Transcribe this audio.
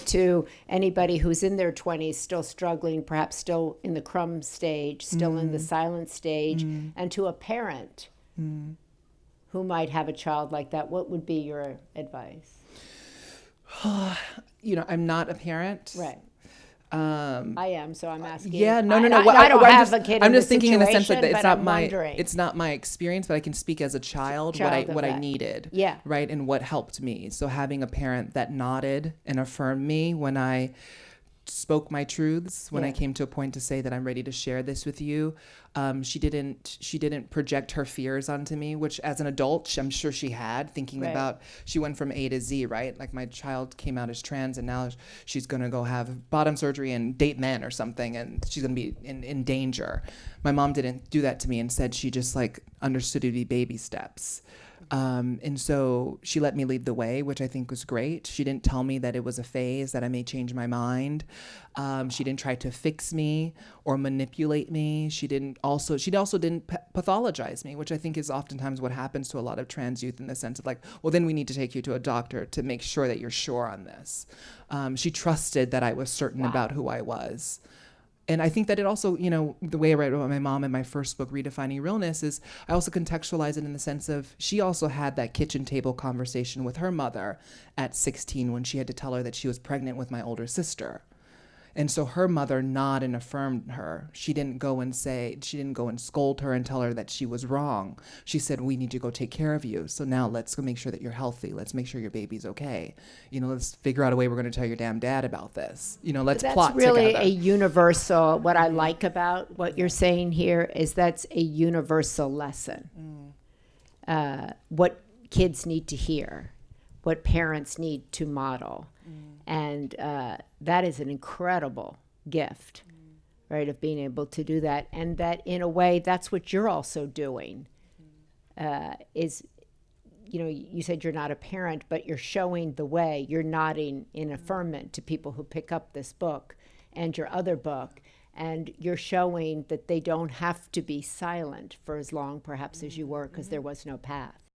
to anybody who's in their 20s still struggling, perhaps still in the crumb stage, still in the silent stage, and to a parent who might have a child like that, what would be your advice? I'm not a parent. Right. I am, so I'm asking. Yeah, no. I don't have a kid. I'm just thinking in the sense that wondering. it's not my experience, but I can speak as a child what I needed. Yeah. Right, and what helped me. So having a parent that nodded and affirmed me when I spoke my truths, when I came to a point to say that I'm ready to share this with you. She didn't project her fears onto me, which as an adult, I'm sure she had, thinking about, she went from A to Z, right? Like my child came out as trans and now she's going to go have bottom surgery and date men or something, and she's going to be in danger. My mom didn't do that to me. Instead, she just like understood it to be baby steps. And so she let me lead the way, which I think was great. She didn't tell me that it was a phase, that I may change my mind. She didn't try to fix me or manipulate me. She also didn't pathologize me, which I think is oftentimes what happens to a lot of trans youth, in the sense of like, well, then we need to take you to a doctor to make sure that you're sure on this. She trusted that I was certain about who I was. And I think that it also, the way I write about my mom in my first book, Redefining Realness, is I also contextualize it in the sense of she also had that kitchen table conversation with her mother at 16 when she had to tell her that she was pregnant with my older sister. And so her mother nodded and affirmed her. She didn't go and scold her and tell her that she was wrong. She said, we need to go take care of you. So now let's go make sure that you're healthy. Let's make sure your baby's okay. Let's figure out a way we're going to tell your damn dad about this. Let's plot together. That's really a universal, what I like about what you're saying here is that's a universal lesson. What kids need to hear, what parents need to model. And that is an incredible gift, right, of being able to do that. And that, in a way, that's what you're also doing, you said you're not a parent, but you're showing the way. You're nodding in affirmation to people who pick up this book and your other book. And you're showing that they don't have to be silent for as long, perhaps, as you were, because there was no path.